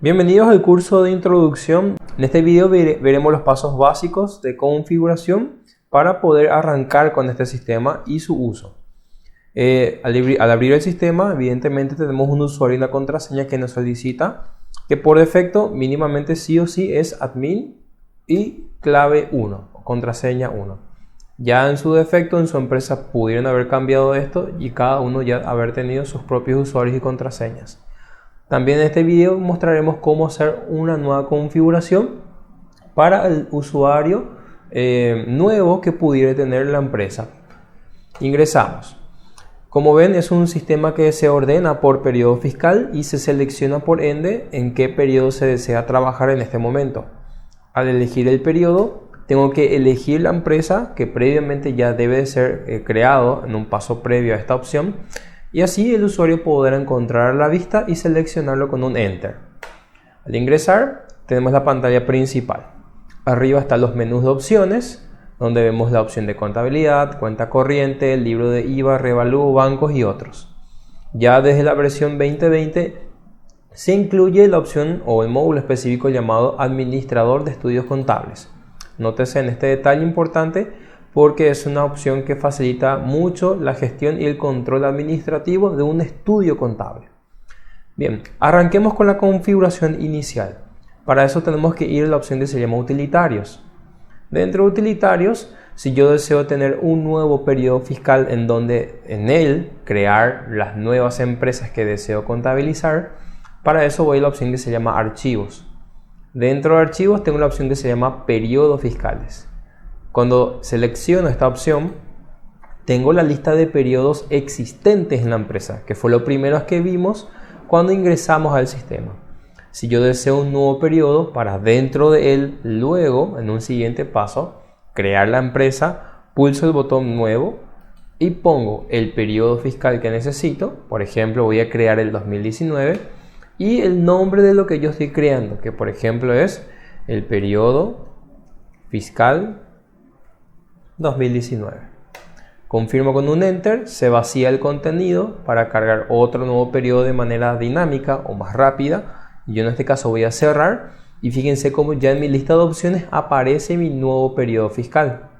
Bienvenidos al curso de introducción. En este video veremos los pasos básicos de configuración para poder arrancar con este sistema y su uso. Al abrir el sistema, evidentemente tenemos un usuario y una contraseña que nos solicita, que por defecto mínimamente sí o sí es admin y clave 1, contraseña 1. Ya en su defecto, en su empresa pudieron haber cambiado esto y cada uno ya haber tenido sus propios usuarios y contraseñas. También en este video mostraremos cómo hacer una nueva configuración para el usuario nuevo que pudiera tener la empresa. Ingresamos. Como ven, es un sistema que se ordena por periodo fiscal y se selecciona por ende en qué periodo se desea trabajar en este momento. Al elegir el periodo, tengo que elegir la empresa que previamente ya debe de ser creado en un paso previo a esta opción. Y así el usuario podrá encontrar la vista y seleccionarlo con un Enter. Al ingresar, tenemos la pantalla principal. Arriba están los menús de opciones, donde vemos la opción de contabilidad, cuenta corriente, libro de IVA, revalúo, bancos y otros. Ya desde la versión 2020 se incluye la opción o el módulo específico llamado Administrador de Estudios Contables. Nótese en este detalle importante, porque es una opción que facilita mucho la gestión y el control administrativo de un estudio contable. Bien, arranquemos con la configuración inicial. Para eso tenemos que ir a la opción que se llama utilitarios. Dentro de utilitarios, si yo deseo tener un nuevo periodo fiscal en donde en él crear las nuevas empresas que deseo contabilizar, para eso voy a la opción que se llama archivos. Dentro de archivos tengo la opción que se llama periodos fiscales. Cuando selecciono esta opción, tengo la lista de periodos existentes en la empresa, que fue lo primero que vimos cuando ingresamos al sistema. Si yo deseo un nuevo periodo para dentro de él, luego, en un siguiente paso, crear la empresa, pulso el botón nuevo y pongo el periodo fiscal que necesito. Por ejemplo, voy a crear el 2019 y el nombre de lo que yo estoy creando, que por ejemplo es el periodo fiscal 2019. Confirmo con un Enter, se vacía el contenido para cargar otro nuevo periodo de manera dinámica o más rápida. Yo en este caso voy a cerrar y fíjense cómo ya en mi lista de opciones aparece mi nuevo periodo fiscal.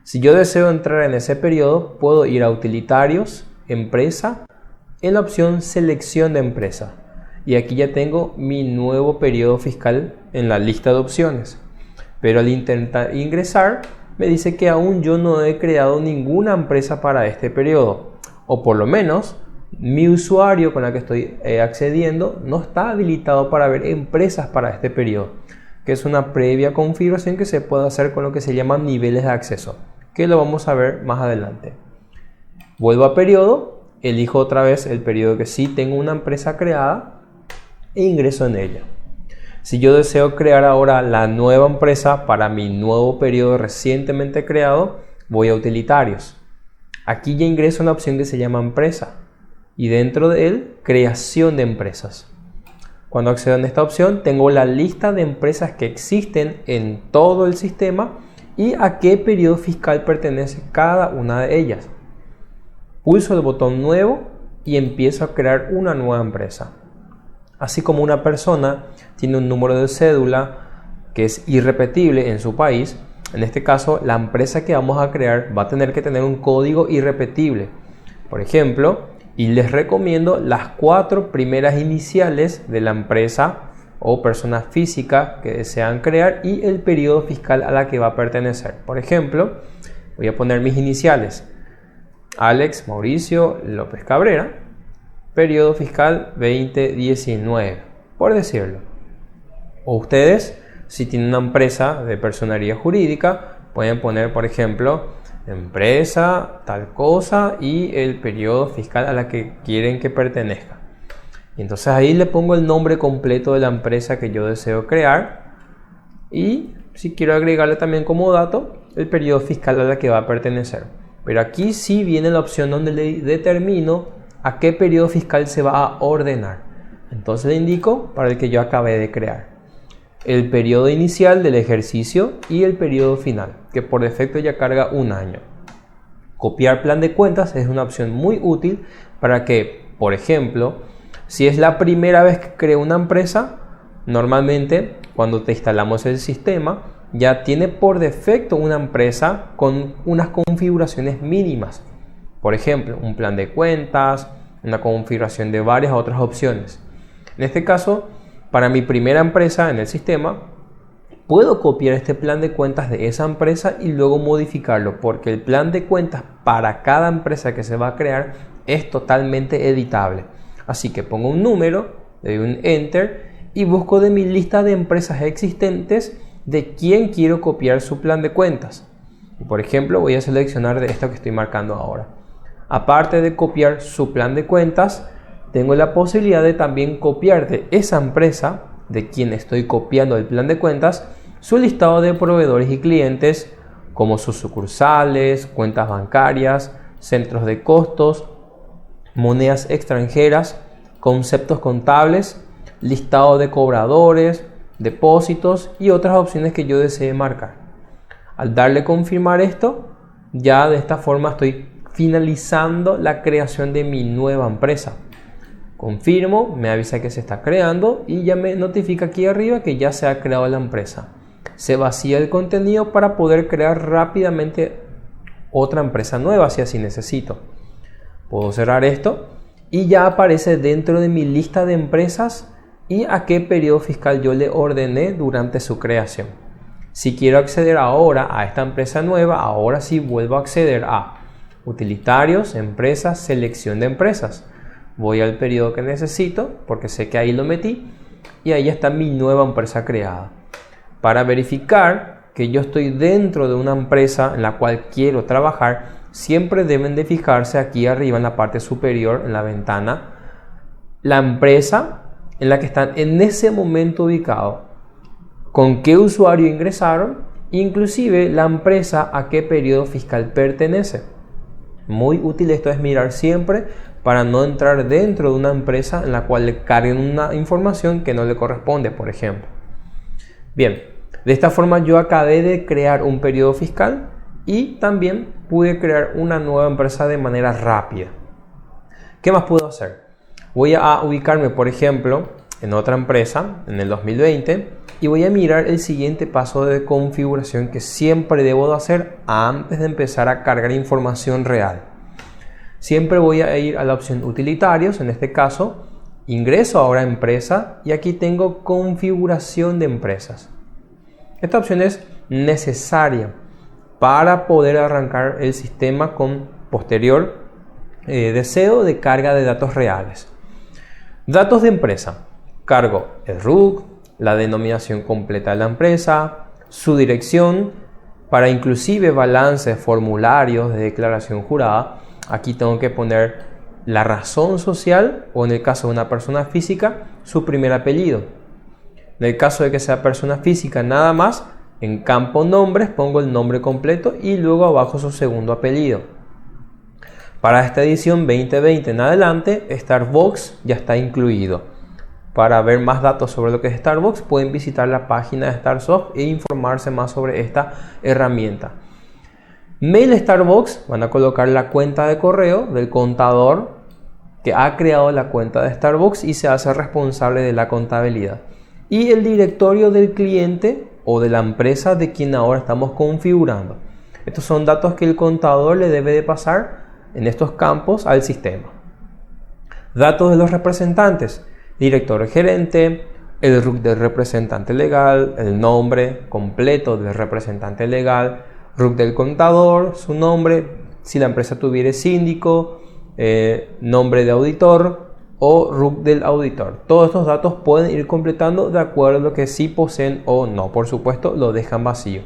Si yo deseo entrar en ese periodo, puedo ir a utilitarios, empresa, en la opción selección de empresa. Y aquí ya tengo mi nuevo periodo fiscal en la lista de opciones. Pero al intentar ingresar, me dice que aún yo no he creado ninguna empresa para este periodo, o por lo menos mi usuario con el que estoy accediendo no está habilitado para ver empresas para este periodo, que es una previa configuración que se puede hacer con lo que se llaman niveles de acceso, que lo vamos a ver más adelante. Vuelvo a periodo, elijo otra vez el periodo que sí tengo una empresa creada e ingreso en ella. Si yo deseo crear ahora la nueva empresa para mi nuevo periodo recientemente creado, voy a utilitarios. Aquí ya ingreso en la opción que se llama empresa y dentro de él, creación de empresas. Cuando accedo a esta opción, tengo la lista de empresas que existen en todo el sistema y a qué periodo fiscal pertenece cada una de ellas. Pulso el botón nuevo y empiezo a crear una nueva empresa. Así como una persona tiene un número de cédula que es irrepetible en su país, en este caso la empresa que vamos a crear va a tener que tener un código irrepetible. Por ejemplo, y les recomiendo las 4 primeras iniciales de la empresa o persona física que desean crear y el periodo fiscal a la que va a pertenecer. Por ejemplo, voy a poner mis iniciales: Alex Mauricio López Cabrera, periodo fiscal 2019, por decirlo. O ustedes, si tienen una empresa de personería jurídica, pueden poner, por ejemplo, empresa, tal cosa y el periodo fiscal a la que quieren que pertenezca. Y entonces ahí le pongo el nombre completo de la empresa que yo deseo crear y si quiero agregarle también como dato el periodo fiscal a la que va a pertenecer. Pero aquí sí viene la opción donde le determino a qué periodo fiscal se va a ordenar. Entonces le indico para el que yo acabé de crear el periodo inicial del ejercicio y el periodo final, que por defecto ya carga un año. Copiar plan de cuentas es una opción muy útil para que, por ejemplo, si es la primera vez que creo una empresa, Normalmente, cuando te instalamos el sistema, ya tiene por defecto una empresa con unas configuraciones mínimas. Por ejemplo, un plan de cuentas, una configuración de varias otras opciones. En este caso, para mi primera empresa en el sistema, puedo copiar este plan de cuentas de esa empresa y luego modificarlo, porque el plan de cuentas para cada empresa que se va a crear es totalmente editable. Así que pongo un número, le doy un Enter y busco de mi lista de empresas existentes de quién quiero copiar su plan de cuentas. Por ejemplo, voy a seleccionar de esta que estoy marcando ahora. Aparte de copiar su plan de cuentas, tengo la posibilidad de también copiar de esa empresa de quien estoy copiando el plan de cuentas su listado de proveedores y clientes, como sus sucursales, cuentas bancarias, centros de costos, monedas extranjeras, conceptos contables, listado de cobradores, depósitos y otras opciones que yo desee marcar. Al darle confirmar esto, ya de esta forma estoy finalizando la creación de mi nueva empresa. Confirmo, me avisa que se está creando y ya me notifica aquí arriba que ya se ha creado la empresa. Se vacía el contenido para poder crear rápidamente otra empresa nueva si así necesito. Puedo cerrar esto y ya aparece dentro de mi lista de empresas y a qué periodo fiscal yo le ordené durante su creación. Si quiero acceder ahora a esta empresa nueva, ahora sí vuelvo a acceder a utilitarios, empresas, selección de empresas. Voy al periodo que necesito porque sé que ahí lo metí y ahí está mi nueva empresa creada. Para verificar que yo estoy dentro de una empresa en la cual quiero trabajar, siempre deben de fijarse aquí arriba en la parte superior, en la ventana, la empresa en la que están en ese momento ubicados, con qué usuario ingresaron, inclusive la empresa a qué periodo fiscal pertenece. Muy útil esto es mirar siempre para no entrar dentro de una empresa en la cual le carguen una información que no le corresponde, por ejemplo. Bien, de esta forma yo acabé de crear un periodo fiscal y también pude crear una nueva empresa de manera rápida. ¿Qué más puedo hacer? Voy a ubicarme, por ejemplo, en otra empresa en el 2020 y voy a mirar el siguiente paso de configuración que siempre debo de hacer antes de empezar a cargar información real. Siempre voy a ir a la opción utilitarios, en este caso, ingreso ahora a empresa y aquí tengo configuración de empresas. Esta opción es necesaria para poder arrancar el sistema con posterior deseo de carga de datos reales. Datos de empresa. Cargo el RUC, la denominación completa de la empresa, su dirección, para inclusive balances, formularios de declaración jurada. Aquí tengo que poner la razón social o en el caso de una persona física, su primer apellido. En el caso de que sea persona física nada más, en campo nombres pongo el nombre completo y luego abajo su segundo apellido. Para esta edición 2020 en adelante, Startbox ya está incluido. Para ver más datos sobre lo que es Startbox, pueden visitar la página de Startsoft e informarse más sobre esta herramienta. Mail Startbox, van a colocar la cuenta de correo del contador que ha creado la cuenta de Startbox y se hace responsable de la contabilidad. Y el directorio del cliente o de la empresa de quien ahora estamos configurando. Estos son datos que el contador le debe de pasar en estos campos al sistema. Datos de los representantes, director gerente, el RUC del representante legal, el nombre completo del representante legal, RUC del contador, su nombre, si la empresa tuviera síndico, nombre de auditor o RUC del auditor. Todos estos datos pueden ir completando de acuerdo a lo que sí poseen o no. Por supuesto, lo dejan vacío.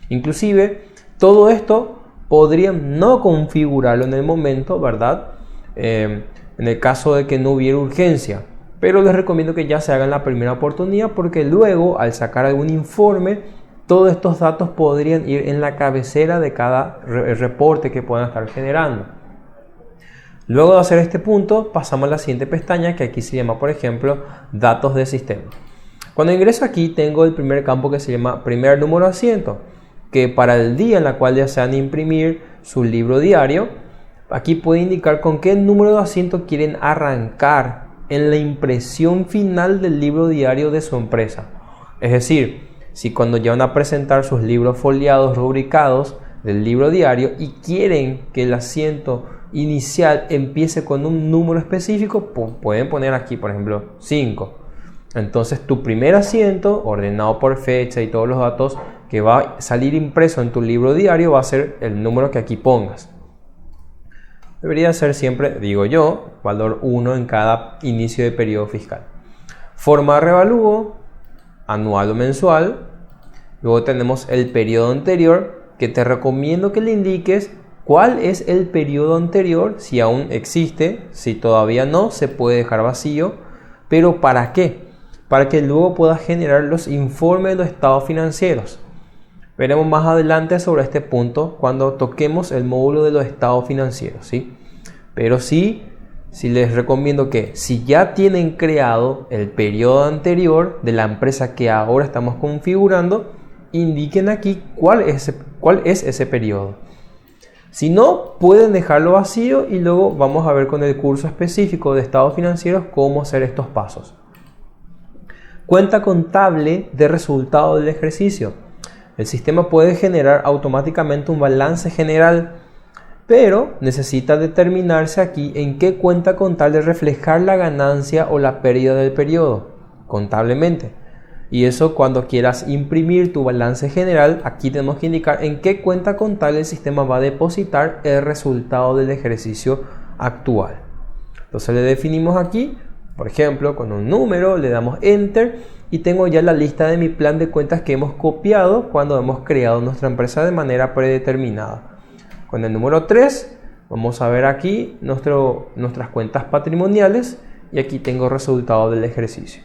Inclusive, todo esto podrían no configurarlo en el momento, ¿verdad? En el caso de que no hubiera urgencia. Pero les recomiendo que ya se hagan la primera oportunidad porque luego, al sacar algún informe, todos estos datos podrían ir en la cabecera de cada reporte que puedan estar generando. Luego de hacer este punto, pasamos a la siguiente pestaña que aquí se llama, por ejemplo, datos de sistema. Cuando ingreso aquí tengo el primer campo que se llama primer número de asiento, que para el día en la cual desean imprimir su libro diario, aquí puede indicar con qué número de asiento quieren arrancar en la impresión final del libro diario de su empresa. Es decir, si cuando ya van a presentar sus libros foliados, rubricados del libro diario y quieren que el asiento inicial empiece con un número específico, pueden poner aquí, por ejemplo, 5. Entonces tu primer asiento, ordenado por fecha y todos los datos que va a salir impreso en tu libro diario, va a ser el número que aquí pongas. Debería ser siempre, digo yo, valor 1 en cada inicio de periodo fiscal. Forma de revalúo, anual o mensual. Luego tenemos el periodo anterior, que te recomiendo que le indiques cuál es el periodo anterior, si aún existe. Si todavía no, se puede dejar vacío. ¿Pero para qué? Para que luego puedas generar los informes de los estados financieros. Veremos más adelante sobre este punto cuando toquemos el módulo de los estados financieros, ¿sí? Pero sí les recomiendo que si ya tienen creado el periodo anterior de la empresa que ahora estamos configurando, indiquen aquí cuál es ese periodo. Si no, pueden dejarlo vacío y luego vamos a ver con el curso específico de estados financieros cómo hacer estos pasos. Cuenta contable de resultado del ejercicio. El sistema puede generar automáticamente un balance general, pero necesita determinarse aquí en qué cuenta contable reflejar la ganancia o la pérdida del periodo contablemente. Y eso, cuando quieras imprimir tu balance general, aquí tenemos que indicar en qué cuenta contable el sistema va a depositar el resultado del ejercicio actual. Entonces le definimos aquí, por ejemplo, con un número, le damos Enter y tengo ya la lista de mi plan de cuentas que hemos copiado cuando hemos creado nuestra empresa de manera predeterminada. Con el número 3 vamos a ver aquí nuestras cuentas patrimoniales y aquí tengo resultado del ejercicio.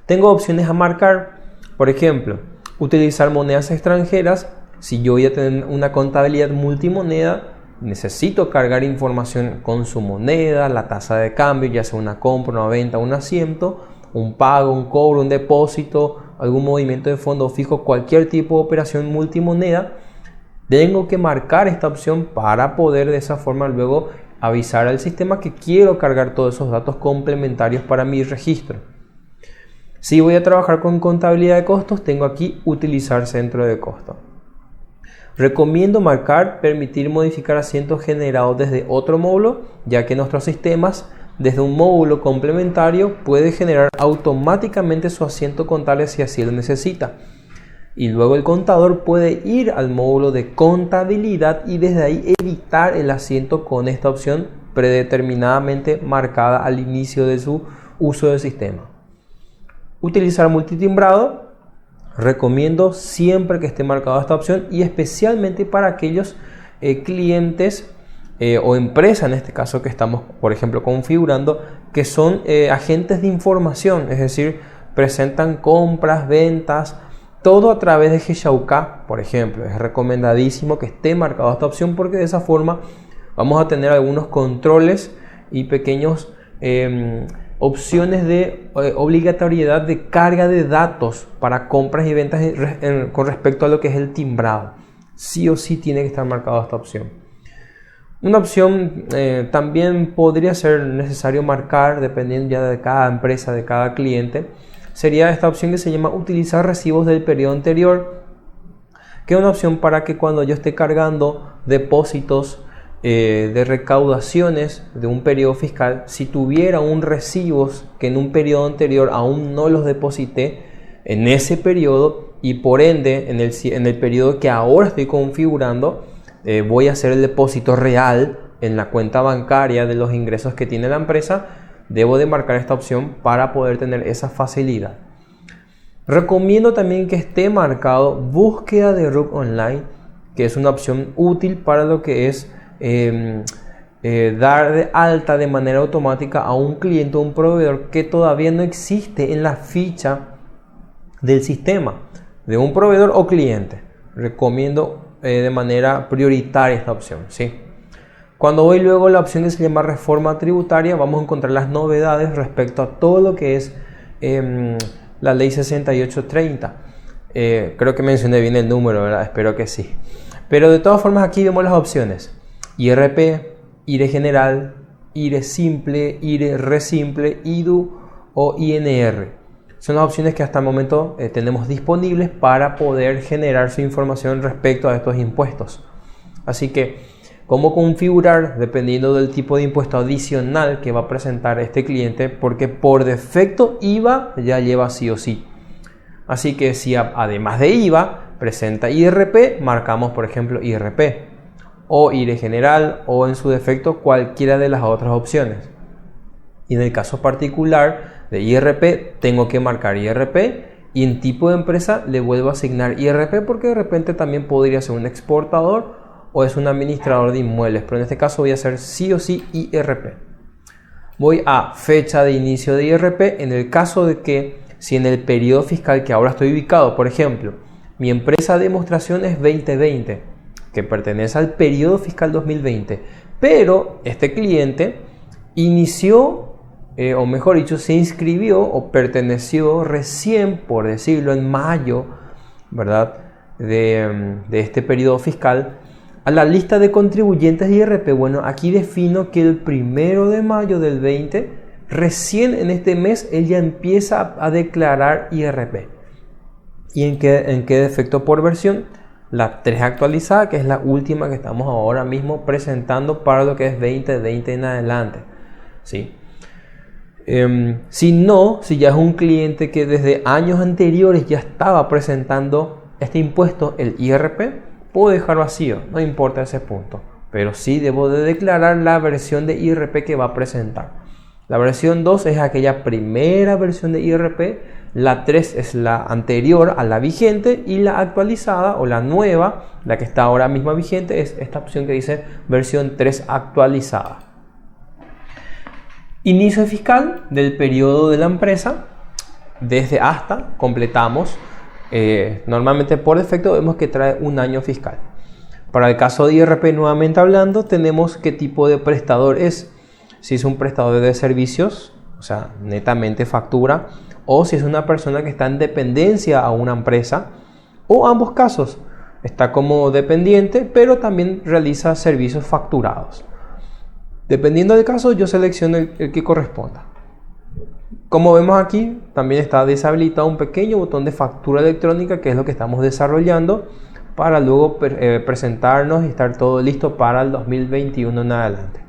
Tengo opciones a marcar, por ejemplo, utilizar monedas extranjeras. Si yo voy a tener una contabilidad multimoneda, necesito cargar información con su moneda, la tasa de cambio, ya sea una compra, una venta, un asiento, un pago, un cobro, un depósito, algún movimiento de fondo fijo, cualquier tipo de operación multimoneda. Tengo que marcar esta opción para poder de esa forma luego avisar al sistema que quiero cargar todos esos datos complementarios para mi registro. Si voy a trabajar con contabilidad de costos, tengo aquí utilizar centro de costo. Recomiendo marcar permitir modificar asientos generados desde otro módulo, ya que nuestros sistemas desde un módulo complementario puede generar automáticamente su asiento contable si así lo necesita. Y luego el contador puede ir al módulo de contabilidad y desde ahí editar el asiento con esta opción predeterminadamente marcada al inicio de su uso del sistema. Utilizar multitimbrado, recomiendo siempre que esté marcada esta opción y especialmente para aquellos clientes o empresas, en este caso que estamos, por ejemplo, configurando, que son agentes de información, es decir, presentan compras, ventas, todo a través de G-Shauka, por ejemplo. Es recomendadísimo que esté marcada esta opción porque de esa forma vamos a tener algunos controles y pequeños opciones de obligatoriedad de carga de datos para compras y ventas con respecto a lo que es el timbrado. Sí o sí tiene que estar marcada esta opción. Una opción también podría ser necesario marcar, dependiendo ya de cada empresa, de cada cliente, sería esta opción que se llama utilizar recibos del periodo anterior, que es una opción para que cuando yo esté cargando depósitos de recaudaciones de un periodo fiscal, si tuviera un recibos que en un periodo anterior aún no los deposité en ese periodo y por ende en el periodo que ahora estoy configurando, voy a hacer el depósito real en la cuenta bancaria de los ingresos que tiene la empresa, debo de marcar esta opción para poder tener esa facilidad. Recomiendo también que esté marcado búsqueda de RUC online, que es una opción útil para lo que es dar de alta de manera automática a un cliente o un proveedor que todavía no existe en la ficha del sistema de un proveedor o cliente. Recomiendo de manera prioritaria esta opción, ¿sí? Cuando voy luego a la opción que se llama reforma tributaria, vamos a encontrar las novedades respecto a todo lo que es la ley 6830. Creo que mencioné bien el número, ¿verdad? Espero que sí. Pero de todas formas aquí vemos las opciones: IRP, IRE general, IRE simple, IRE resimple, IDU o INR. Son las opciones que hasta el momento tenemos disponibles para poder generar su información respecto a estos impuestos. Así que, ¿cómo configurar dependiendo del tipo de impuesto adicional que va a presentar este cliente? Porque por defecto IVA ya lleva sí o sí. Así que si además de IVA presenta IRP, marcamos por ejemplo IRP o IRE general o en su defecto cualquiera de las otras opciones. Y en el caso particular de IRP tengo que marcar IRP y en tipo de empresa le vuelvo a asignar IRP porque de repente también podría ser un exportador o es un administrador de inmuebles, pero en este caso voy a hacer sí o sí IRP. Voy a fecha de inicio de IRP en el caso de que si en el periodo fiscal que ahora estoy ubicado, por ejemplo, mi empresa de demostración es 2020, que pertenece al periodo fiscal 2020, pero este cliente inició, o mejor dicho, se inscribió o perteneció recién, por decirlo, en mayo, ¿verdad?, de este periodo fiscal, a la lista de contribuyentes de IRP. Bueno, aquí defino que el 1 de mayo del 20, recién en este mes, él ya empieza a declarar IRP. ¿Y en qué defecto por versión? La 3 actualizada, que es la última que estamos ahora mismo presentando para lo que es 2020 en adelante, ¿sí? Si ya es un cliente que desde años anteriores ya estaba presentando este impuesto, el IRP, puedo dejar vacío, no importa ese punto, pero sí debo de declarar la versión de IRP que va a presentar. La versión 2 es aquella primera versión de IRP, la 3 es la anterior a la vigente y la actualizada o la nueva, la que está ahora misma vigente, es esta opción que dice versión 3 actualizada. Inicio fiscal del periodo de la empresa, desde hasta completamos. Normalmente por defecto vemos que trae un año fiscal. Para el caso de IRP, nuevamente hablando, tenemos qué tipo de prestador es. Si es un prestador de servicios, o sea, netamente factura, o si es una persona que está en dependencia a una empresa, o ambos casos, está como dependiente, pero también realiza servicios facturados. Dependiendo del caso, yo selecciono el que corresponda. Como vemos aquí, también está deshabilitado un pequeño botón de factura electrónica, que es lo que estamos desarrollando para luego presentarnos y estar todo listo para el 2021 en adelante.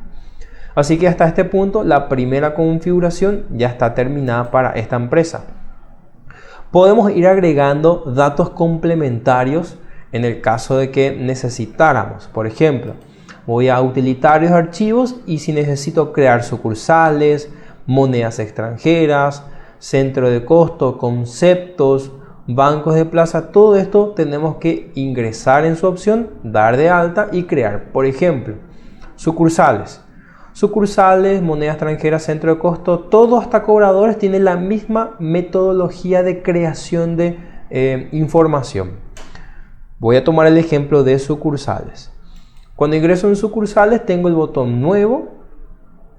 Así que hasta este punto, la primera configuración ya está terminada para esta empresa. Podemos ir agregando datos complementarios en el caso de que necesitáramos. Por ejemplo, voy a utilitarios, archivos, y si necesito crear sucursales, monedas extranjeras, centro de costo, conceptos, bancos de plaza, todo esto tenemos que ingresar en su opción, dar de alta y crear. Por ejemplo, sucursales, moneda extranjera, centro de costo, todo hasta cobradores tiene la misma metodología de creación de información. Voy a tomar el ejemplo de sucursales. Cuando ingreso en sucursales tengo el botón nuevo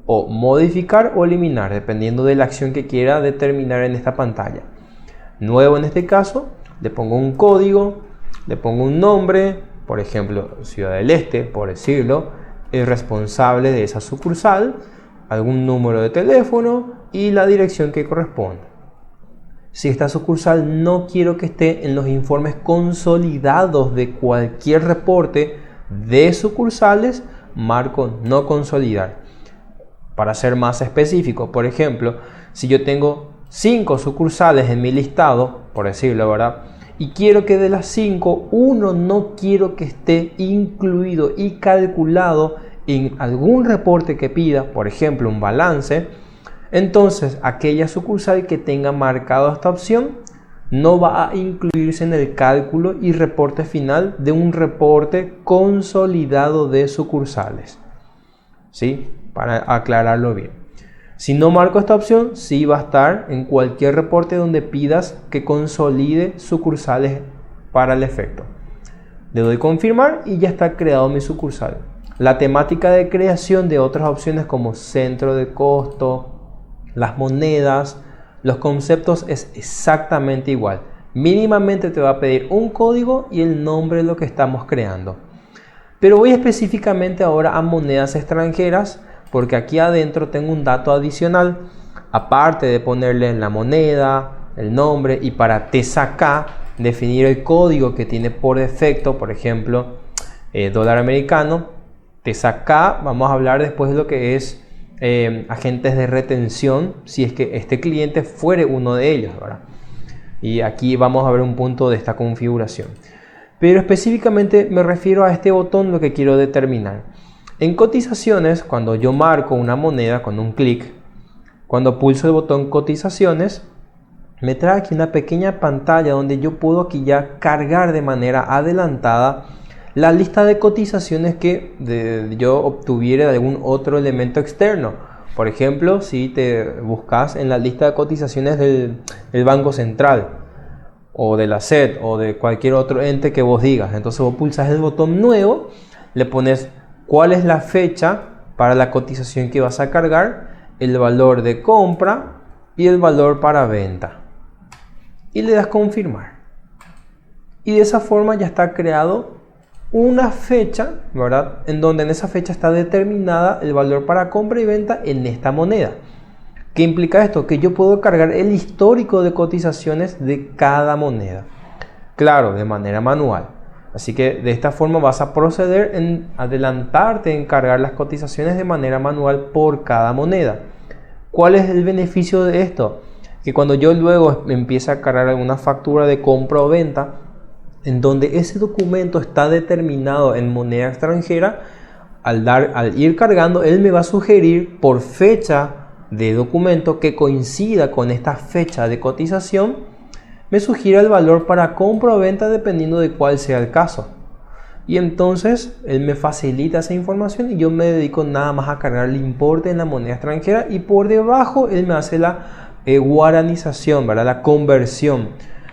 o modificar o eliminar, dependiendo de la acción que quiera determinar en esta pantalla. Nuevo en este caso, le pongo un código, le pongo un nombre, por ejemplo, Ciudad del Este, por decirlo, el responsable de esa sucursal, algún número de teléfono y la dirección que corresponde. Si esta sucursal no quiero que esté en los informes consolidados de cualquier reporte de sucursales, marco no consolidar. Para ser más específico, por ejemplo, si yo tengo 5 sucursales en mi listado, por decirlo, ¿verdad?, y quiero que de las 5, uno no quiero que esté incluido y calculado en algún reporte que pida, por ejemplo, un balance, entonces aquella sucursal que tenga marcado esta opción no va a incluirse en el cálculo y reporte final de un reporte consolidado de sucursales. ¿Sí? Para aclararlo bien. Si no marco esta opción, sí va a estar en cualquier reporte donde pidas que consolide sucursales para el efecto. Le doy confirmar y ya está creado mi sucursal. La temática de creación de otras opciones como centro de costo, las monedas, los conceptos es exactamente igual. Mínimamente te va a pedir un código y el nombre de lo que estamos creando. Pero voy específicamente ahora a monedas extranjeras porque aquí adentro tengo un dato adicional, aparte de ponerle la moneda, el nombre, y para TSAK definir el código que tiene por defecto, por ejemplo, dólar americano. TSAK, vamos a hablar después de lo que es agentes de retención, si es que este cliente fuere uno de ellos, ¿verdad? Y aquí vamos a ver un punto de esta configuración. Pero específicamente me refiero a este botón, lo que quiero determinar. En cotizaciones, cuando yo marco una moneda con un clic, cuando pulso el botón cotizaciones, me trae aquí una pequeña pantalla donde yo puedo aquí ya cargar de manera adelantada la lista de cotizaciones que yo obtuviera de algún otro elemento externo. Por ejemplo, si te buscas en la lista de cotizaciones del Banco Central o de la SED o de cualquier otro ente que vos digas, entonces vos pulsas el botón nuevo, le pones cuál es la fecha para la cotización que vas a cargar, el valor de compra y el valor para venta, y le das confirmar, y de esa forma ya está creado una fecha, ¿verdad? En donde en esa fecha está determinada el valor para compra y venta en esta moneda. ¿Qué implica esto? Que yo puedo cargar el histórico de cotizaciones de cada moneda, claro, de manera manual. Así que de esta forma vas a proceder en adelantarte en cargar las cotizaciones de manera manual por cada moneda. ¿Cuál es el beneficio de esto? Que cuando yo luego empiece a cargar alguna factura de compra o venta, en donde ese documento está determinado en moneda extranjera, al ir cargando, él me va a sugerir por fecha de documento que coincida con esta fecha de cotización, me sugiere el valor para compra o venta dependiendo de cuál sea el caso. Y entonces él me facilita esa información y yo me dedico nada más a cargar el importe en la moneda extranjera, y por debajo él me hace la guaranización, ¿verdad? La conversión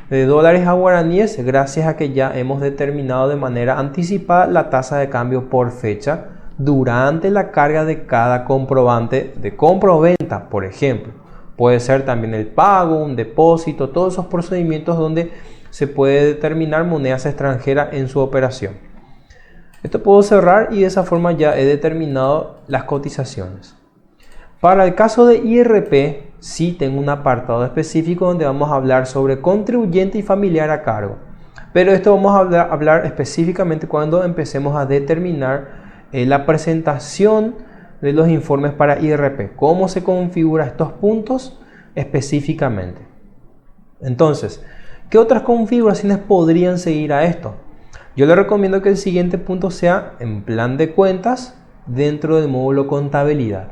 de dólares a guaraníes, gracias a que ya hemos determinado de manera anticipada la tasa de cambio por fecha durante la carga de cada comprobante de compra o venta, por ejemplo. Puede ser también el pago, un depósito, todos esos procedimientos donde se puede determinar monedas extranjeras en su operación. Esto puedo cerrar y de esa forma ya he determinado las cotizaciones. Para el caso de IRP, sí tengo un apartado específico donde vamos a hablar sobre contribuyente y familiar a cargo. Pero esto vamos a hablar específicamente cuando empecemos a determinar la presentación de los informes para IRP. Cómo se configura estos puntos específicamente. Entonces, ¿qué otras configuraciones podrían seguir a esto? Yo le recomiendo que el siguiente punto sea en plan de cuentas dentro del módulo contabilidad.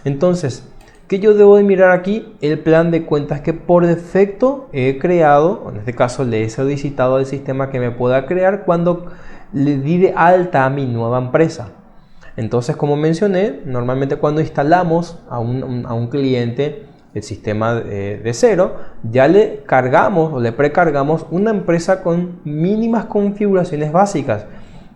Entonces, ¿qué yo debo de mirar aquí? El plan de cuentas que por defecto he creado, en este caso le he solicitado al sistema que me pueda crear cuando le di de alta a mi nueva empresa. Entonces, como mencioné, normalmente cuando instalamos a un cliente el sistema de cero, ya le cargamos o le precargamos una empresa con mínimas configuraciones básicas,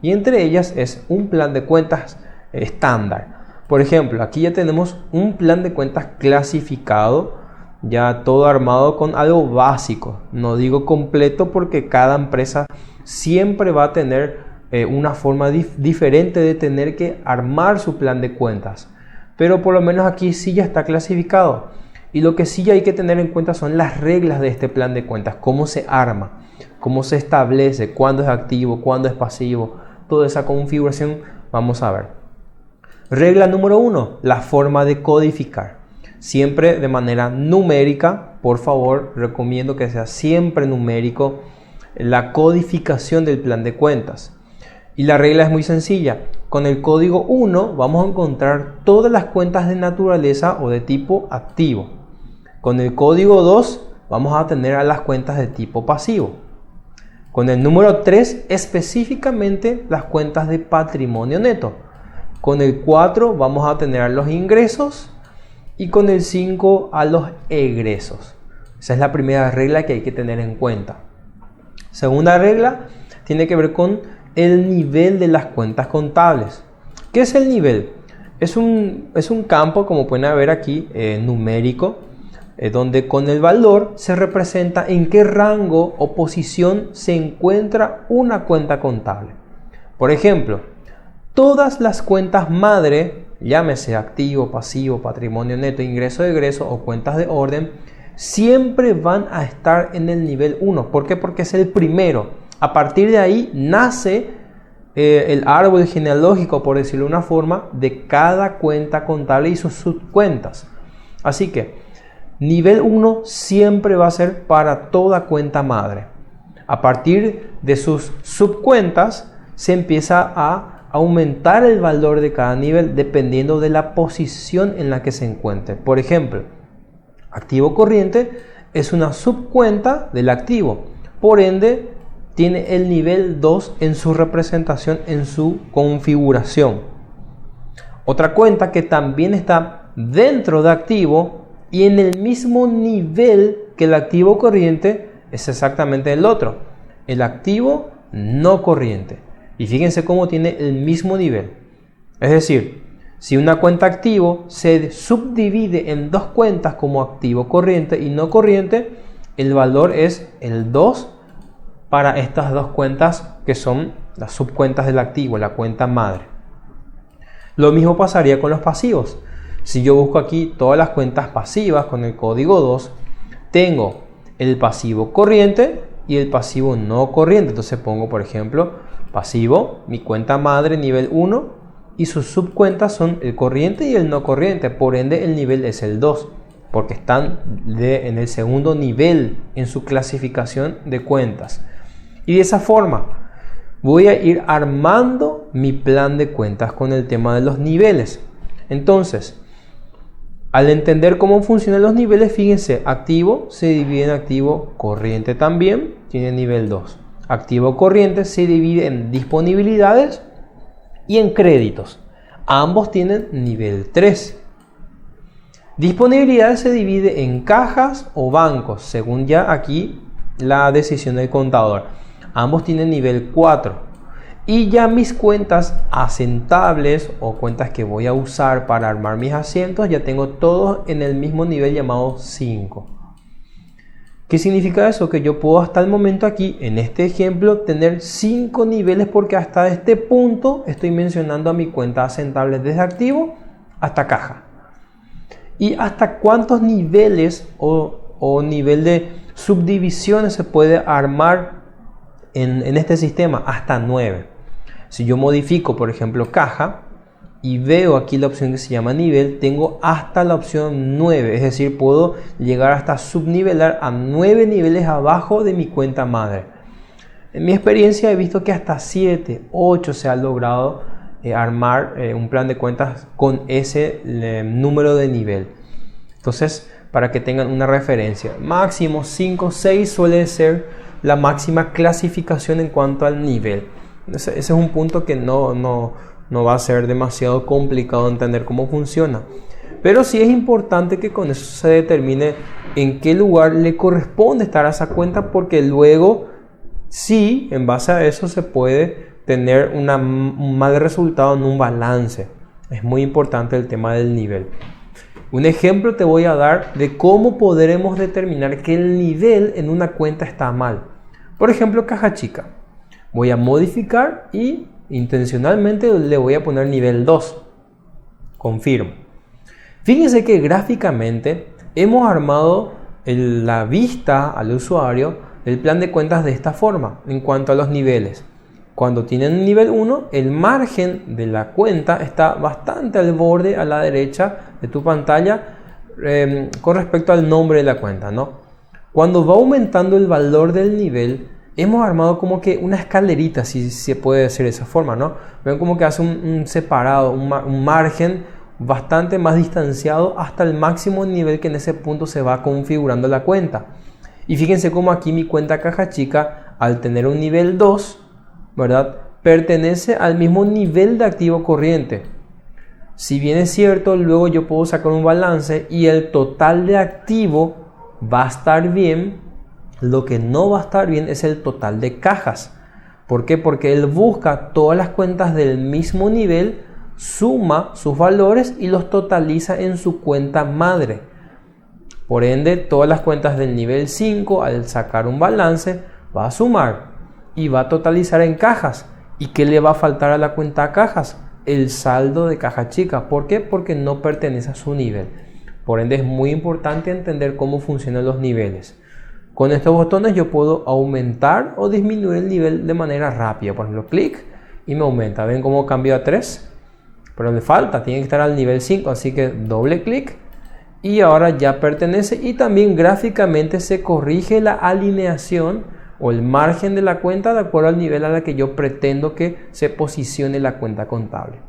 y entre ellas es un plan de cuentas estándar. Por ejemplo, aquí ya tenemos un plan de cuentas clasificado, ya todo armado con algo básico. No digo completo porque cada empresa siempre va a tener una forma diferente de tener que armar su plan de cuentas. Pero por lo menos aquí sí ya está clasificado. Y lo que sí hay que tener en cuenta son las reglas de este plan de cuentas. Cómo se arma, cómo se establece, cuándo es activo, cuándo es pasivo. Toda esa configuración vamos a ver. Regla número 1, la forma de codificar. Siempre de manera numérica, por favor, recomiendo que sea siempre numérico la codificación del plan de cuentas. Y la regla es muy sencilla. Con el código 1 vamos a encontrar todas las cuentas de naturaleza o de tipo activo. Con el código 2 vamos a tener a las cuentas de tipo pasivo. Con el número 3 específicamente las cuentas de patrimonio neto. Con el 4 vamos a tener a los ingresos y con el 5 a los egresos. Esa es la primera regla que hay que tener en cuenta. Segunda regla tiene que ver con el nivel de las cuentas contables. ¿Qué es el nivel? Es un campo, como pueden ver aquí, numérico, donde con el valor se representa en qué rango o posición se encuentra una cuenta contable. Por ejemplo, todas las cuentas madre llámese activo, pasivo, patrimonio neto, ingreso, egreso o cuentas de orden, siempre van a estar en el nivel 1. ¿Por qué? Porque es el primero. A partir de ahí nace el árbol genealógico, por decirlo de una forma, de cada cuenta contable y sus subcuentas. Así que nivel 1 siempre va a ser para toda cuenta madre. A partir de sus subcuentas se empieza a aumentar el valor de cada nivel dependiendo de la posición en la que se encuentre. Por ejemplo, activo corriente es una subcuenta del activo. Por ende, tiene el nivel 2 en su representación, en su configuración. Otra cuenta que también está dentro de activo y en el mismo nivel que el activo corriente es exactamente el otro, el activo no corriente. Y fíjense cómo tiene el mismo nivel. Es decir, si una cuenta activo se subdivide en dos cuentas como activo corriente y no corriente, el valor es el 2 para estas dos cuentas que son las subcuentas del activo, la cuenta madre. Lo mismo pasaría con los pasivos. Si yo busco aquí todas las cuentas pasivas con el código 2, tengo el pasivo corriente y el pasivo no corriente. Entonces pongo, por ejemplo, pasivo, mi cuenta madre nivel 1 y sus subcuentas son el corriente y el no corriente. Por ende, el nivel es el 2, porque están en el segundo nivel en su clasificación de cuentas. Y de esa forma voy a ir armando mi plan de cuentas con el tema de los niveles. Entonces, al entender cómo funcionan los niveles, fíjense, activo se divide en activo corriente también, tiene nivel 2. Activo corriente se divide en disponibilidades y en créditos. Ambos tienen nivel 3. Disponibilidades se divide en cajas o bancos, según ya aquí la decisión del contador. Ambos tienen nivel 4. Y ya mis cuentas asentables o cuentas que voy a usar para armar mis asientos, ya tengo todos en el mismo nivel llamado 5. ¿Qué significa eso? Que yo puedo hasta el momento aquí, en este ejemplo, tener 5 niveles porque hasta este punto estoy mencionando a mi cuenta asentable desde activo hasta caja. ¿Y hasta cuántos niveles o nivel de subdivisiones se puede armar en este sistema? Hasta 9. Si yo modifico, por ejemplo, caja y veo aquí la opción que se llama nivel, tengo hasta la opción 9, es decir, puedo llegar hasta subnivelar a 9 niveles abajo de mi cuenta madre. En mi experiencia he visto que hasta 7, 8 se ha logrado armar un plan de cuentas con ese número de nivel. Entonces, para que tengan una referencia, máximo 5, 6 suele ser la máxima clasificación en cuanto al nivel. Ese es un punto que no va a ser demasiado complicado entender cómo funciona. Pero sí es importante que con eso se determine en qué lugar le corresponde estar a esa cuenta, porque luego sí, en base a eso se puede tener un mal resultado en un balance. Es muy importante el tema del nivel. Un ejemplo te voy a dar de cómo podremos determinar que el nivel en una cuenta está mal. Por ejemplo, caja chica. Voy a modificar y intencionalmente le voy a poner nivel 2. Confirmo. Fíjense que gráficamente hemos armado la vista al usuario del plan de cuentas de esta forma en cuanto a los niveles. Cuando tienen nivel 1, el margen de la cuenta está bastante al borde a la derecha de tu pantalla con respecto al nombre de la cuenta, ¿no? Cuando va aumentando el valor del nivel, hemos armado como que una escalerita, si se puede decir de esa forma, ¿no? Ven como que hace un separado, un margen bastante más distanciado hasta el máximo nivel que en ese punto se va configurando la cuenta. Y fíjense cómo aquí mi cuenta caja chica, al tener un nivel 2, ¿verdad?, pertenece al mismo nivel de activo corriente. Si bien es cierto, luego yo puedo sacar un balance y el total de activo va a estar bien, lo que no va a estar bien es el total de cajas. ¿Por qué? Porque él busca todas las cuentas del mismo nivel, suma sus valores y los totaliza en su cuenta madre. Por ende, todas las cuentas del nivel 5, al sacar un balance, va a sumar y va a totalizar en cajas. ¿Y qué le va a faltar a la cuenta cajas? el saldo de caja chica. ¿Por qué? Porque no pertenece a su nivel. Por ende es muy importante entender cómo funcionan los niveles. Con estos botones yo puedo aumentar o disminuir el nivel de manera rápida. Por ejemplo, clic y me aumenta. ¿Ven cómo cambió a 3? Pero me falta, tiene que estar al nivel 5, así que doble clic y ahora ya pertenece. Y también gráficamente se corrige la alineación o el margen de la cuenta de acuerdo al nivel a la que yo pretendo que se posicione la cuenta contable.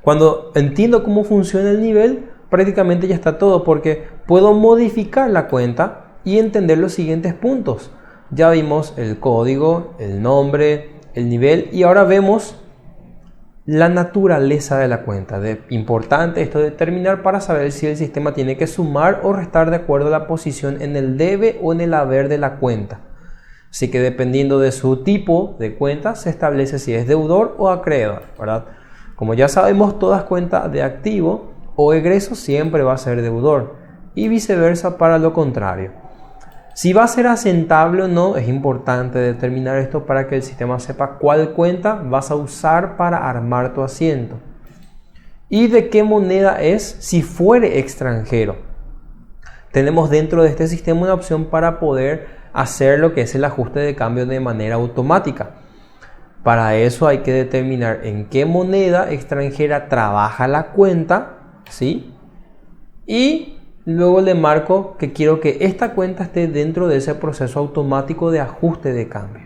Cuando entiendo cómo funciona el nivel, prácticamente ya está todo, porque puedo modificar la cuenta y entender los siguientes puntos. Ya vimos el código, el nombre, el nivel y ahora vemos la naturaleza de la cuenta. Importante esto de determinar para saber si el sistema tiene que sumar o restar de acuerdo a la posición en el debe o en el haber de la cuenta. Así que dependiendo de su tipo de cuenta se establece si es deudor o acreedor, ¿verdad? Como ya sabemos, todas cuentas de activo o egreso siempre va a ser deudor y viceversa para lo contrario. Si va a ser asentable o no, es importante determinar esto para que el sistema sepa cuál cuenta vas a usar para armar tu asiento. Y de qué moneda es si fuere extranjero. Tenemos dentro de este sistema una opción para poder hacer lo que es el ajuste de cambio de manera automática. Para eso hay que determinar en qué moneda extranjera trabaja la cuenta, ¿sí? Y luego le marco que quiero que esta cuenta esté dentro de ese proceso automático de ajuste de cambio.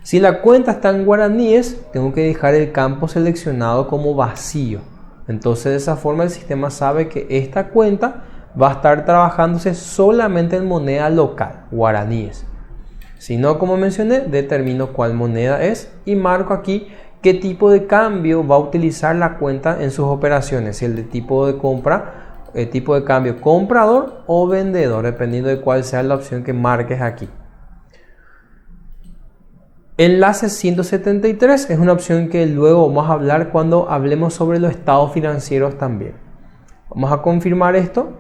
Si la cuenta está en guaraníes, tengo que dejar el campo seleccionado como vacío. Entonces de esa forma el sistema sabe que esta cuenta va a estar trabajándose solamente en moneda local, guaraníes. Si no, como mencioné, determino cuál moneda es y marco aquí qué tipo de cambio va a utilizar la cuenta en sus operaciones. Si el de tipo de compra, el tipo de cambio comprador o vendedor, dependiendo de cuál sea la opción que marques aquí. Enlace 173 es una opción que luego vamos a hablar cuando hablemos sobre los estados financieros también. Vamos a confirmar esto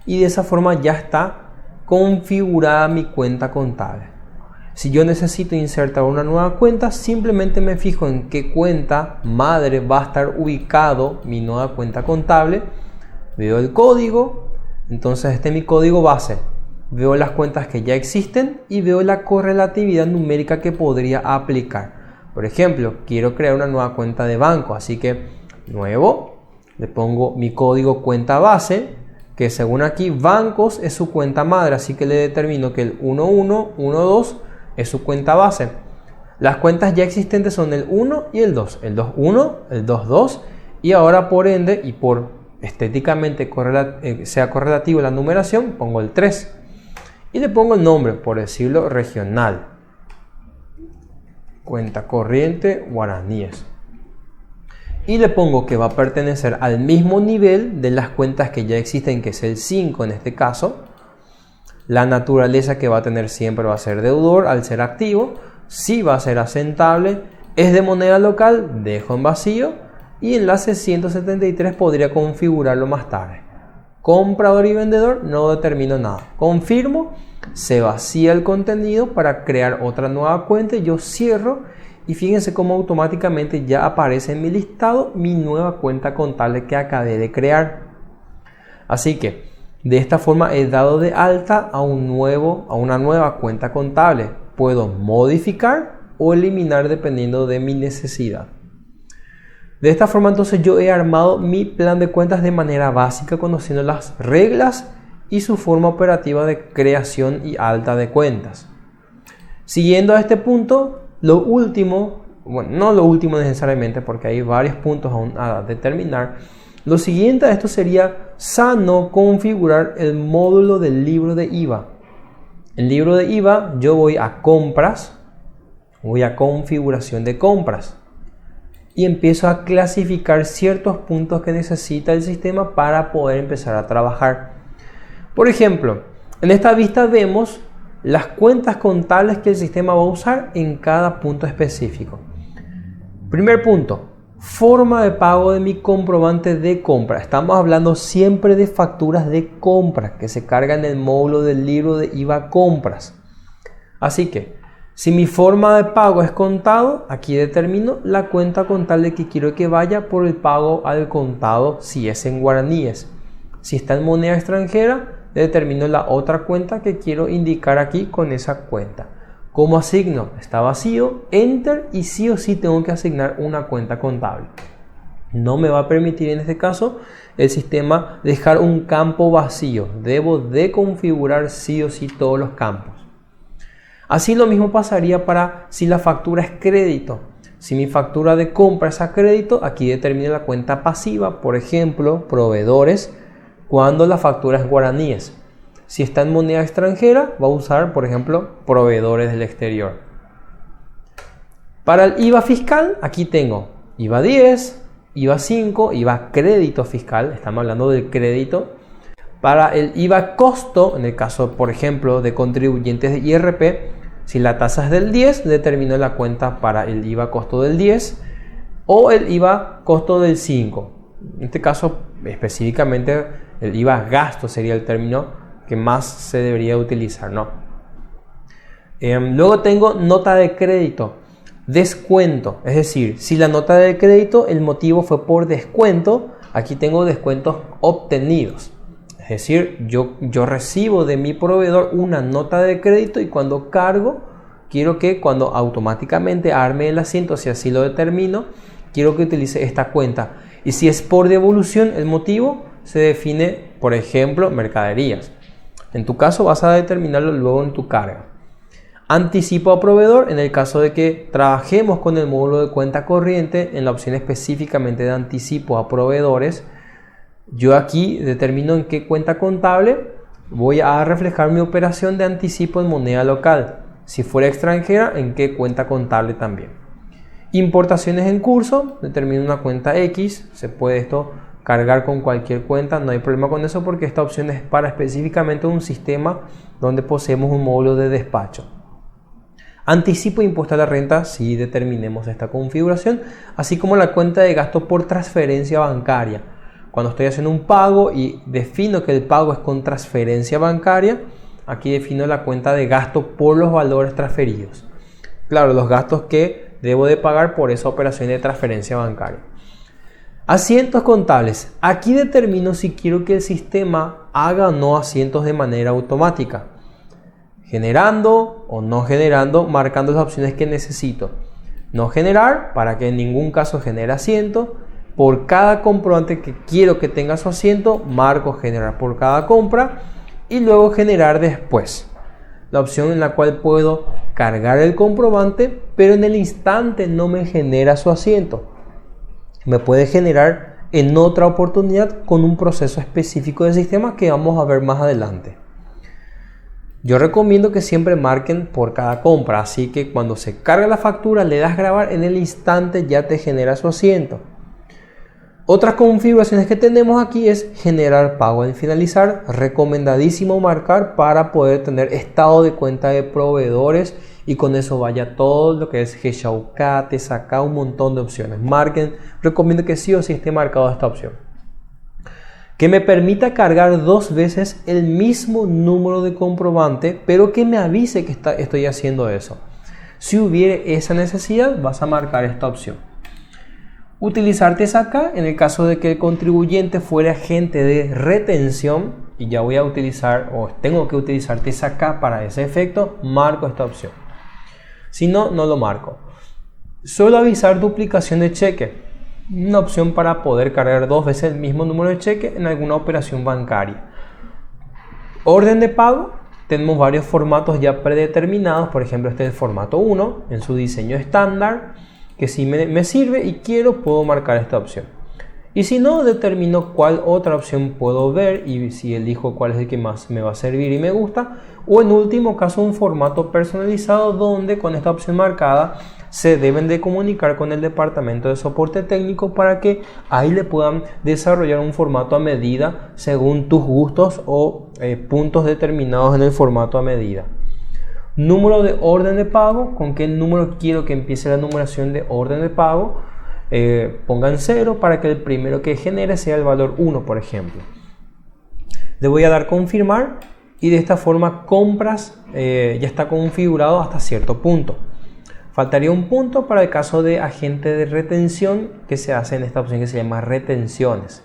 y de esa forma ya está configurada mi cuenta contable. Si yo necesito insertar una nueva cuenta, simplemente me fijo en qué cuenta madre va a estar ubicado mi nueva cuenta contable. Veo el código, entonces este es mi código base. Veo las cuentas que ya existen y veo la correlatividad numérica que podría aplicar. Por ejemplo, quiero crear una nueva cuenta de banco, así que nuevo, le pongo mi código cuenta base, que según aquí bancos es su cuenta madre, así que le determino que el 1112 es su cuenta base. Las cuentas ya existentes son el 1 y el 2, el 21, el 22 y ahora por ende y por estéticamente sea correlativo la numeración, pongo el 3 y le pongo el nombre, por decirlo, regional, cuenta corriente guaraníes. Y le pongo que va a pertenecer al mismo nivel de las cuentas que ya existen, que es el 5 en este caso. La naturaleza que va a tener siempre va a ser deudor al ser activo. Si va a ser asentable, es de moneda local, dejo en vacío. Y enlace 173 podría configurarlo más tarde. Comprador y vendedor no determino nada. Confirmo, se vacía el contenido para crear otra nueva cuenta. Yo cierro. Y fíjense cómo automáticamente ya aparece en mi listado mi nueva cuenta contable que acabé de crear. Así que de esta forma he dado de alta a una nueva cuenta contable. Puedo modificar o eliminar dependiendo de mi necesidad. De esta forma entonces yo he armado mi plan de cuentas de manera básica, conociendo las reglas y su forma operativa de creación y alta de cuentas. Siguiendo a este punto, lo último, bueno, no lo último necesariamente porque hay varios puntos aún a determinar. Lo siguiente a esto sería sano configurar el módulo del libro de IVA. El libro de IVA yo voy a compras, voy a configuración de compras y empiezo a clasificar ciertos puntos que necesita el sistema para poder empezar a trabajar. Por ejemplo, en esta vista vemos las cuentas contables que el sistema va a usar en cada punto específico. Primer punto, forma de pago de mi comprobante de compra. Estamos hablando siempre de facturas de compra que se cargan en el módulo del libro de IVA compras. Así que Si mi forma de pago es contado, aquí determino la cuenta contable que quiero que vaya por el pago al contado si es en guaraníes. Si está en moneda extranjera, determino la otra cuenta que quiero indicar aquí con esa cuenta. ¿Cómo asigno? Está vacío, enter, y sí o sí tengo que asignar una cuenta contable. No me va a permitir en este caso el sistema dejar un campo vacío. Debo de configurar sí o sí todos los campos. Así lo mismo pasaría para si la factura es crédito. Si mi factura de compra es a crédito, aquí determino la cuenta pasiva, por ejemplo, proveedores, cuando la factura es guaraníes. Si está en moneda extranjera, va a usar, por ejemplo, proveedores del exterior. Para el IVA fiscal, aquí tengo IVA 10, IVA 5, IVA crédito fiscal, estamos hablando del crédito. Para el IVA costo, en el caso, por ejemplo, de contribuyentes de IRP, si la tasa es del 10, determino la cuenta para el IVA costo del 10 o el IVA costo del 5. En este caso, específicamente, el IVA gasto sería el término que más se debería utilizar, ¿no? Luego tengo nota de crédito, descuento, es decir, si la nota de crédito, el motivo fue por descuento, aquí tengo descuentos obtenidos. Es decir, yo recibo de mi proveedor una nota de crédito y cuando cargo, quiero que cuando automáticamente arme el asiento, si así lo determino, quiero que utilice esta cuenta. Y si es por devolución, el motivo se define, por ejemplo, mercaderías. En tu caso vas a determinarlo luego en tu carga. Anticipo a proveedor, en el caso de que trabajemos con el módulo de cuenta corriente, en la opción específicamente de anticipo a proveedores, yo aquí determino en qué cuenta contable voy a reflejar mi operación de anticipo en moneda local. Si fuera extranjera, en qué cuenta contable también. Importaciones en curso, determino una cuenta X. Se puede esto cargar con cualquier cuenta, no hay problema con eso porque esta opción es para específicamente un sistema donde poseemos un módulo de despacho. Anticipo impuesto a la renta si determinemos esta configuración, así como la cuenta de gasto por transferencia bancaria. Cuando estoy haciendo un pago y defino que el pago es con transferencia bancaria, aquí defino la cuenta de gasto por los valores transferidos. Claro, los gastos que debo de pagar por esa operación de transferencia bancaria. Asientos contables. Aquí determino si quiero que el sistema haga o no asientos de manera automática. Generando o no generando, marcando las opciones que necesito. No generar, para que en ningún caso genere asiento. Por cada comprobante que quiero que tenga su asiento, marco generar por cada compra y luego generar después. La opción en la cual puedo cargar el comprobante, pero en el instante no me genera su asiento. Me puede generar en otra oportunidad con un proceso específico del sistema que vamos a ver más adelante. Yo recomiendo que siempre marquen por cada compra, así que cuando se carga la factura le das grabar, en el instante ya te genera su asiento. Otras configuraciones que tenemos aquí es generar pago al finalizar, recomendadísimo marcar para poder tener estado de cuenta de proveedores y con eso vaya todo lo que es Heshauka, Tesaka, un montón de opciones. Marquen, recomiendo que sí o sí esté marcado esta opción. Que me permita cargar 2 veces el mismo número de comprobante, pero que me avise que estoy haciendo eso. Si hubiere esa necesidad, vas a marcar esta opción. Utilizar Tesaka en el caso de que el contribuyente fuera agente de retención y ya voy a utilizar o tengo que utilizar Tesaka para ese efecto, marco esta opción. Si no, no lo marco. Solo avisar duplicación de cheque, una opción para poder cargar 2 veces el mismo número de cheque en alguna operación bancaria. Orden de pago, tenemos varios formatos ya predeterminados, por ejemplo este es el formato 1 en su diseño estándar, que si me sirve y quiero puedo marcar esta opción. Y si no, determino cuál otra opción puedo ver y si elijo cuál es el que más me va a servir y me gusta, o en último caso un formato personalizado donde con esta opción marcada se deben de comunicar con el departamento de soporte técnico para que ahí le puedan desarrollar un formato a medida según tus gustos o puntos determinados en el formato a medida. Número de orden de pago, con qué número quiero que empiece la numeración de orden de pago. Pongan 0 para que el primero que genere sea el valor 1, por ejemplo. Le voy a dar confirmar y de esta forma compras ya está configurado hasta cierto punto. Faltaría un punto para el caso de agente de retención que se hace en esta opción que se llama retenciones.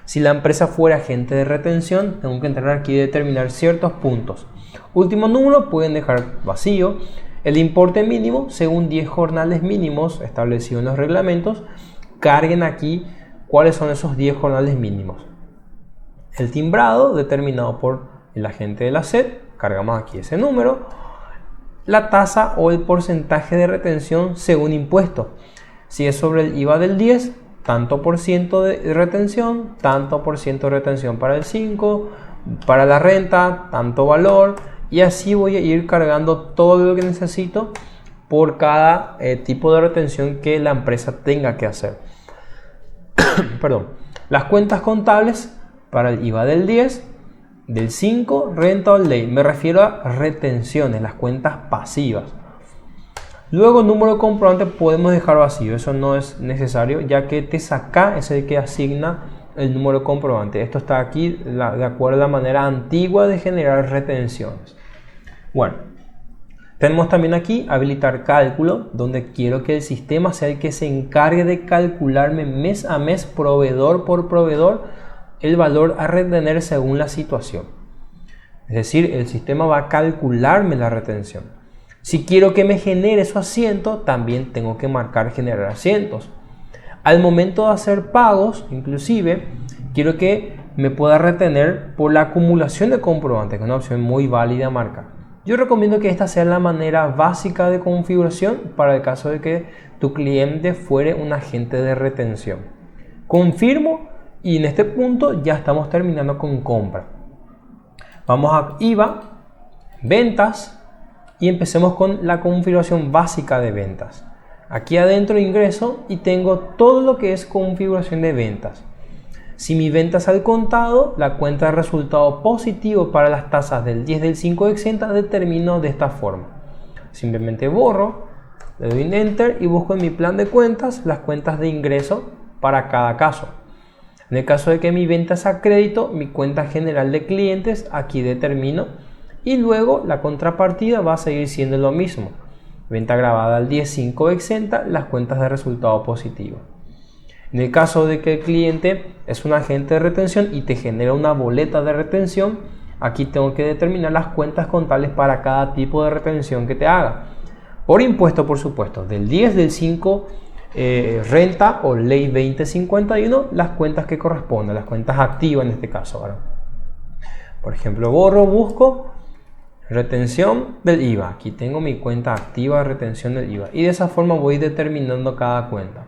Si la empresa fuera agente de retención, tengo que entrar aquí y determinar ciertos puntos. Último número pueden dejar vacío. El importe mínimo, según 10 jornales mínimos establecidos en los reglamentos, carguen aquí cuáles son esos 10 jornales mínimos. El timbrado, determinado por el agente de la SED, cargamos aquí ese número. La tasa o el porcentaje de retención según impuesto. Si es sobre el IVA del 10, tanto por ciento de retención, tanto por ciento de retención para el 5, para la renta, tanto valor, y así voy a ir cargando todo lo que necesito por cada tipo de retención que la empresa tenga que hacer. Perdón. Las cuentas contables para el IVA del 10, del 5, renta o ley. Me refiero a retenciones, las cuentas pasivas. Luego el número de comprobante podemos dejar vacío, eso no es necesario, ya que TSACA es el que asigna el número de comprobante. Esto está aquí de acuerdo a la manera antigua de generar retenciones. Bueno, tenemos también aquí habilitar cálculo, donde quiero que el sistema sea el que se encargue de calcularme mes a mes, proveedor por proveedor, el valor a retener según la situación. Es decir, el sistema va a calcularme la retención. Si quiero que me genere esos asientos, también tengo que marcar generar asientos. Al momento de hacer pagos, inclusive, quiero que me pueda retener por la acumulación de comprobantes, que es una opción muy válida a marcar. Yo recomiendo que esta sea la manera básica de configuración para el caso de que tu cliente fuere un agente de retención. Confirmo y en este punto ya estamos terminando con compra. Vamos a IVA, ventas y empecemos con la configuración básica de ventas. Aquí adentro ingreso y tengo todo lo que es configuración de ventas. Si mi venta es al contado, la cuenta de resultado positivo para las tasas del 10 del 5 exenta determino de esta forma. Simplemente borro, le doy Enter y busco en mi plan de cuentas las cuentas de ingreso para cada caso. En el caso de que mi venta es a crédito, mi cuenta general de clientes aquí determino y luego la contrapartida va a seguir siendo lo mismo. Venta grabada al 10.5 exenta, las cuentas de resultado positivo. En el caso de que el cliente es un agente de retención y te genera una boleta de retención, aquí tengo que determinar las cuentas contables para cada tipo de retención que te haga. Por impuesto, por supuesto, del 10, del 5, renta o ley 2051, las cuentas que correspondan, las cuentas activas en este caso, ¿verdad? Por ejemplo, borro, busco retención del IVA. Aquí tengo mi cuenta activa de retención del IVA y de esa forma voy determinando cada cuenta.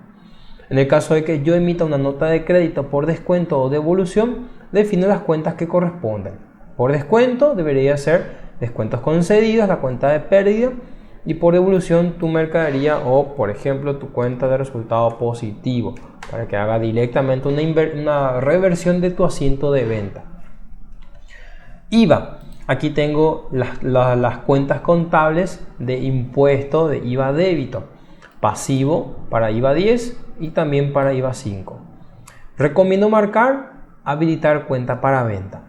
En el caso de que yo emita una nota de crédito por descuento o devolución, defino las cuentas que corresponden. Por descuento debería ser descuentos concedidos, la cuenta de pérdida, y por devolución tu mercadería o, por ejemplo, tu cuenta de resultado positivo, para que haga directamente una reversión de tu asiento de venta. IVA. Aquí tengo las cuentas contables de impuesto de IVA débito, pasivo para IVA 10 y también para IVA 5. Recomiendo marcar habilitar cuenta para venta.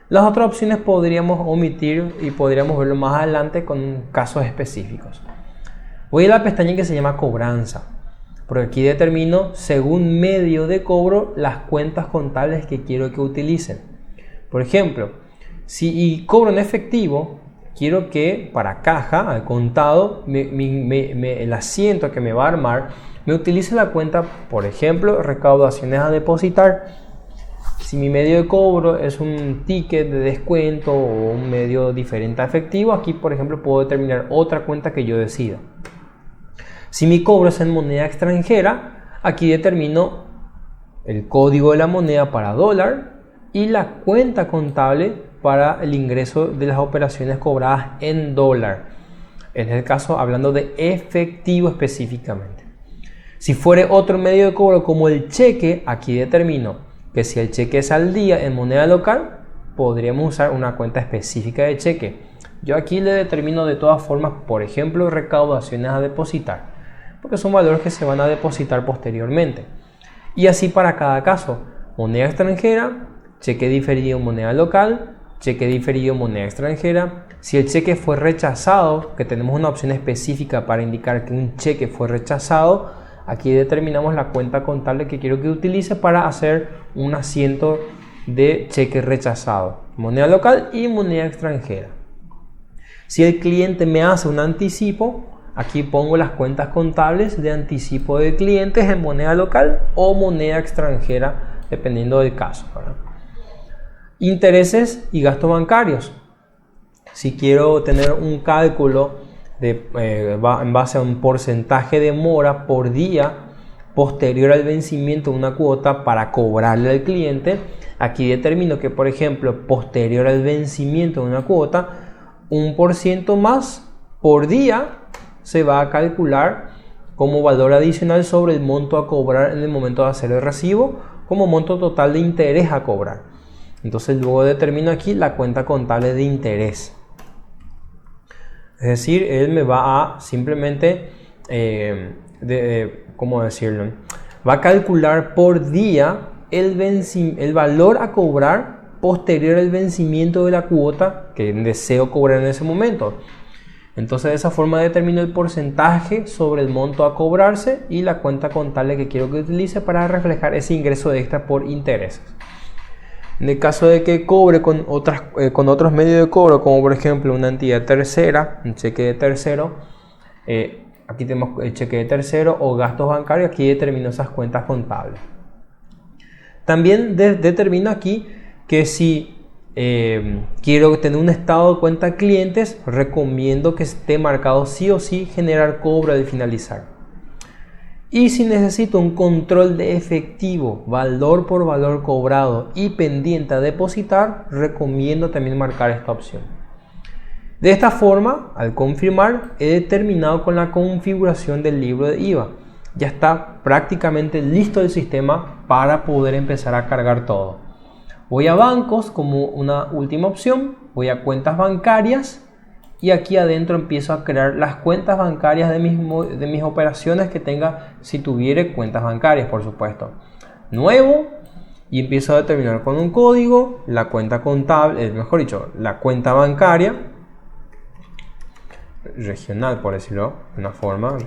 Las otras opciones podríamos omitir y podríamos verlo más adelante con casos específicos. Voy a la pestaña que se llama cobranza, porque aquí determino según medio de cobro las cuentas contables que quiero que utilicen. Por ejemplo, si cobro en efectivo, quiero que para caja, al contado, el asiento que me va a armar me utilice la cuenta, por ejemplo, recaudaciones a depositar. Si mi medio de cobro es un ticket de descuento o un medio diferente a efectivo, aquí por ejemplo puedo determinar otra cuenta que yo decida. Si mi cobro es en moneda extranjera, aquí determino el código de la moneda para dólar y la cuenta contable para el ingreso de las operaciones cobradas en dólar. En este caso hablando de efectivo específicamente. Si fuere otro medio de cobro como el cheque, aquí determino que si el cheque es al día en moneda local, podríamos usar una cuenta específica de cheque. Yo aquí le determino de todas formas, por ejemplo, recaudaciones a depositar, porque son valores que se van a depositar posteriormente. Y así para cada caso, moneda extranjera, cheque diferido en moneda local, cheque diferido, moneda extranjera. Si el cheque fue rechazado, que tenemos una opción específica para indicar que un cheque fue rechazado, aquí determinamos la cuenta contable que quiero que utilice para hacer un asiento de cheque rechazado, moneda local y moneda extranjera. Si el cliente me hace un anticipo, aquí pongo las cuentas contables de anticipo de clientes en moneda local o moneda extranjera, dependiendo del caso, ¿verdad? Intereses y gastos bancarios. Si quiero tener un cálculo en base a un porcentaje de mora por día posterior al vencimiento de una cuota para cobrarle al cliente, aquí determino que, por ejemplo, posterior al vencimiento de una cuota, 1% más por día se va a calcular como valor adicional sobre el monto a cobrar en el momento de hacer el recibo, como monto total de interés a cobrar. Entonces luego determino aquí la cuenta contable de interés. Es decir, él me va a simplemente, ¿cómo decirlo? Va a calcular por día el valor a cobrar posterior al vencimiento de la cuota que deseo cobrar en ese momento. Entonces de esa forma determino el porcentaje sobre el monto a cobrarse y la cuenta contable que quiero que utilice para reflejar ese ingreso extra por intereses. En el caso de que cobre con otros medios de cobro, como por ejemplo una entidad tercera, un cheque de tercero, aquí tenemos el cheque de tercero o gastos bancarios, aquí determino esas cuentas contables. También determino aquí que si quiero tener un estado de cuenta de clientes, recomiendo que esté marcado sí o sí generar cobro al finalizar. Y si necesito un control de efectivo, valor por valor cobrado y pendiente a depositar, recomiendo también marcar esta opción. De esta forma, al confirmar, he terminado con la configuración del libro de IVA. Ya está prácticamente listo el sistema para poder empezar a cargar todo. Voy a bancos como una última opción, voy a cuentas bancarias y aquí adentro empiezo a crear las cuentas bancarias de mis operaciones que tenga, si tuviere cuentas bancarias, por supuesto. Nuevo, y empiezo a determinar con un código la cuenta contable, mejor dicho, la cuenta bancaria regional, por decirlo de una forma,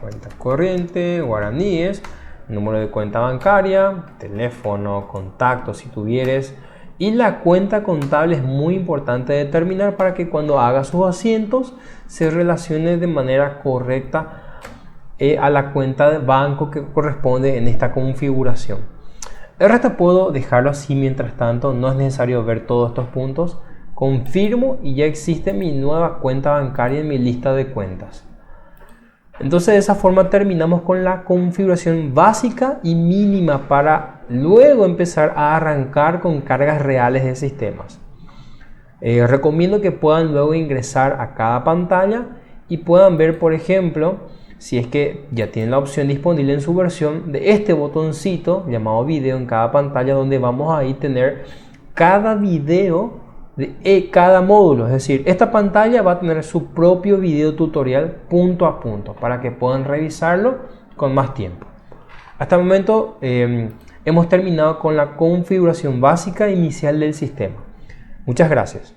cuenta corriente, guaraníes, número de cuenta bancaria, teléfono, contacto si tuvieres. Y la cuenta contable es muy importante determinar para que cuando haga sus asientos se relacione de manera correcta a la cuenta de banco que corresponde en esta configuración. El resto puedo dejarlo así mientras tanto, no es necesario ver todos estos puntos. Confirmo y ya existe mi nueva cuenta bancaria en mi lista de cuentas. Entonces de esa forma terminamos con la configuración básica y mínima para luego empezar a arrancar con cargas reales de sistemas. Recomiendo que puedan luego ingresar a cada pantalla y puedan ver, por ejemplo, si es que ya tienen la opción disponible en su versión de este botoncito llamado video en cada pantalla, donde vamos a tener cada video de cada módulo. Es decir, esta pantalla va a tener su propio video tutorial punto a punto para que puedan revisarlo con más tiempo. Hasta el momento hemos terminado con la configuración básica inicial del sistema. Muchas gracias.